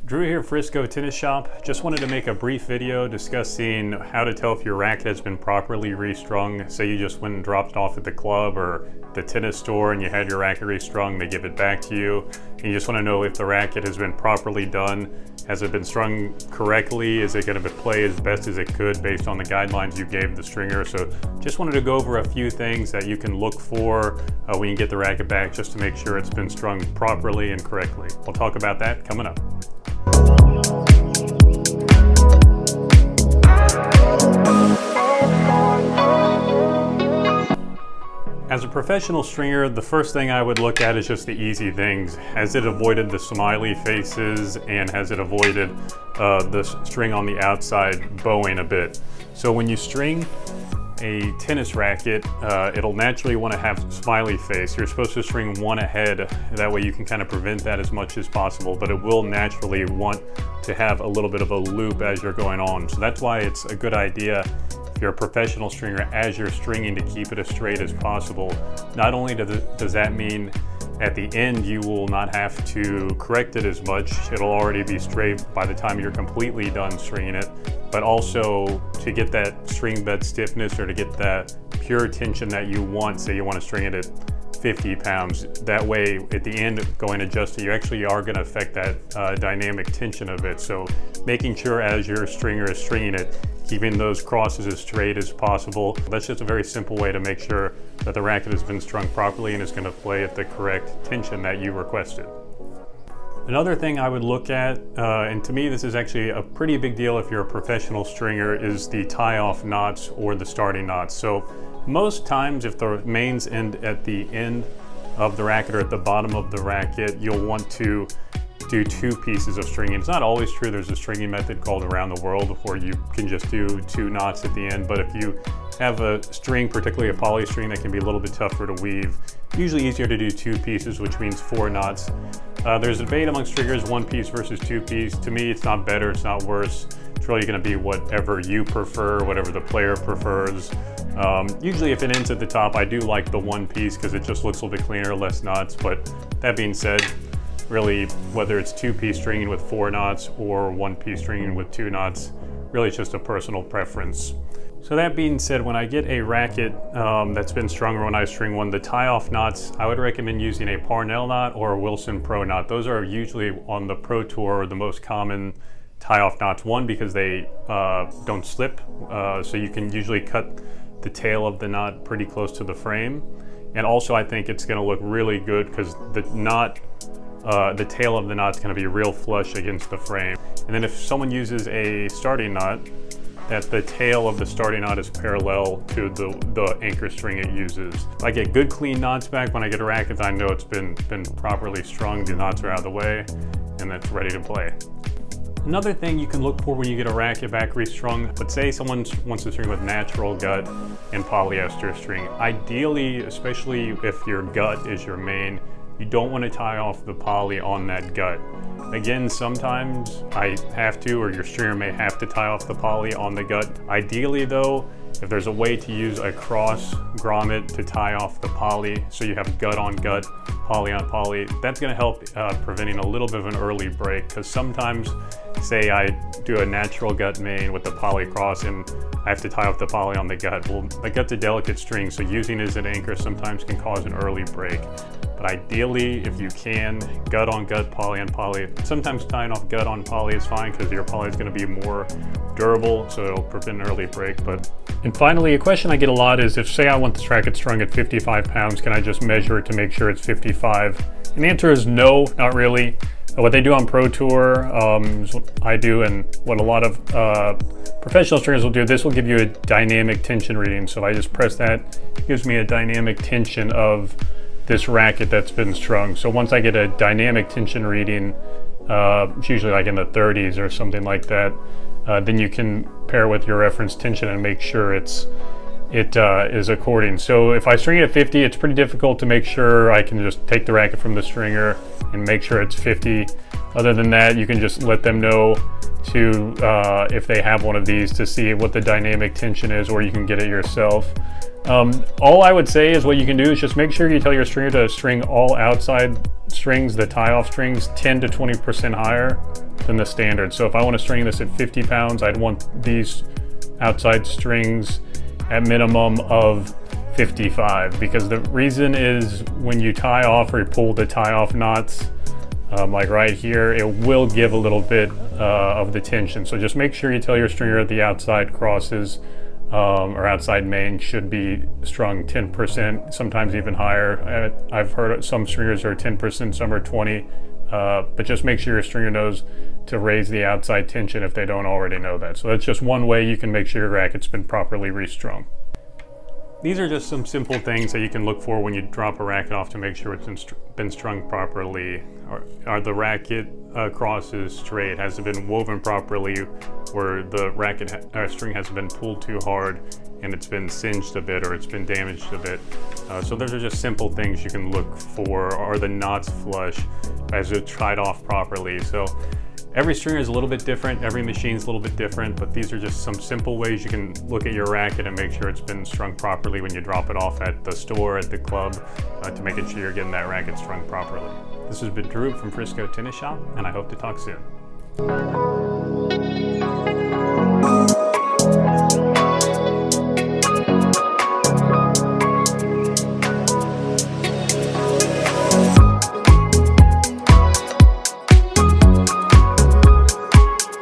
Drew here, Frisco Tennis Shop. Just wanted to make a brief video discussing how to tell if your racket has been properly restrung. Say you just went and dropped it off at the club or the tennis store and you had your racket restrung, they give it back to you. And you just want to know if the racket has been properly done. Has it been strung correctly? Is it going to play as best as it could based on the guidelines you gave the stringer? So just wanted to go over a few things that you can look for when you get the racket back, just to make sure it's been strung properly and correctly. We'll talk about that coming up. As a professional stringer, the first thing I would look at is just the easy things. Has it avoided the smiley faces, and has it avoided the string on the outside bowing a bit? So when you string a tennis racket, it'll naturally want to have smiley face. You're supposed to string one ahead, that way you can kind of prevent that as much as possible, but it will naturally want to have a little bit of a loop as you're going on. So that's why it's a good idea, if you're a professional stringer, as you're stringing, to keep it as straight as possible. Not only does that mean at the end you will not have to correct it as much, it'll already be straight by the time you're completely done stringing it, but also to get that string bed stiffness, or to get that pure tension that you want. Say you want to string it at 50 pounds. That way at the end, going adjusted, you actually are going to affect that dynamic tension of it. So making sure as your stringer is stringing it, keeping those crosses as straight as possible. That's just a very simple way to make sure that the racket has been strung properly and is going to play at the correct tension that you requested. Another thing I would look at, and to me this is actually a pretty big deal if you're a professional stringer, is the tie-off knots or the starting knots. So most times if the mains end at the end of the racket or at the bottom of the racket, you'll want to do two pieces of stringing. It's not always true. There's a stringing method called around the world where you can just do two knots at the end, but if you have a string, particularly a poly string, that can be a little bit tougher to weave, usually easier to do two pieces, which means 4 knots. There's a debate among stringers, 1 piece versus 2 piece. To me, it's not better, it's not worse. It's really going to be whatever you prefer, whatever the player prefers. Usually if it ends at the top, I do like the 1 piece because it just looks a little bit cleaner, less knots. But that being said, really, whether it's 2 piece stringing with 4 knots or 1 piece stringing with 2 knots, really it's just a personal preference. So that being said, when I get a racket that's been strung, or when I string one, the tie-off knots, I would recommend using a Parnell knot or a Wilson Pro knot. Those are usually on the Pro Tour the most common tie-off knots. One, because they don't slip, so you can usually cut the tail of the knot pretty close to the frame. And also I think it's going to look really good because the knot, the tail of the knot is going to be real flush against the frame. And then if someone uses a starting knot, that the tail of the starting knot is parallel to the anchor string it uses. If I get good clean knots back when I get a racket, I know it's been properly strung, the knots are out of the way, and it's ready to play. Another thing you can look for when you get a racket back restrung, but say someone wants to string with natural gut and polyester string. Ideally, especially if your gut is your main, you don't want to tie off the poly on that gut. Again, sometimes I have to, or your stringer may have to tie off the poly on the gut. Ideally though, if there's a way to use a cross grommet to tie off the poly, so you have gut on gut, poly on poly, that's going to help preventing a little bit of an early break. Because sometimes, say I do a natural gut main with the poly cross and I have to tie off the poly on the gut. Well, the gut's a delicate string, so using it as an anchor sometimes can cause an early break. But ideally, if you can, gut on gut, poly on poly. Sometimes tying off gut on poly is fine because your poly is going to be more durable, so it'll prevent an early break. And finally, a question I get a lot is, if say I want this racket strung at 55 pounds, can I just measure it to make sure it's 55? And the answer is no, not really. What they do on Pro Tour is what I do, and what a lot of professional stringers will do. This will give you a dynamic tension reading. So if I just press that, it gives me a dynamic tension of this racket that's been strung. So once I get a dynamic tension reading, it's usually like in the 30s or something like that, then you can pair with your reference tension and make sure it is according. So if I string it at 50, it's pretty difficult to make sure. I can just take the racket from the stringer and make sure it's 50. Other than that, you can just let them know to, if they have one of these, to see what the dynamic tension is, or you can get it yourself. All I would say is what you can do is just make sure you tell your stringer to string all outside strings, the tie-off strings, 10 to 20% higher than the standard. So if I want to string this at 50 pounds, I'd want these outside strings at minimum of 55, because the reason is when you tie off or you pull the tie off knots, like right here, it will give a little bit of the tension. So just make sure you tell your stringer the outside crosses or outside main should be strung 10%, sometimes even higher. I've heard some stringers are 10%, some are 20, but just make sure your stringer knows to raise the outside tension if they don't already know that. So that's just one way you can make sure your racket's been properly restrung. These are just some simple things that you can look for when you drop a racket off to make sure it's been strung properly. Are the racket crosses straight? Has it been woven properly where the racket string hasn't been pulled too hard and it's been singed a bit or it's been damaged a bit? So those are just simple things you can look for. Are the knots flush? Has it tied off properly? So every stringer is a little bit different, every machine's a little bit different, but these are just some simple ways you can look at your racket and make sure it's been strung properly when you drop it off at the store, at the club, to make sure you're getting that racket strung properly. This has been Drew from Frisco Tennis Shop, and I hope to talk soon.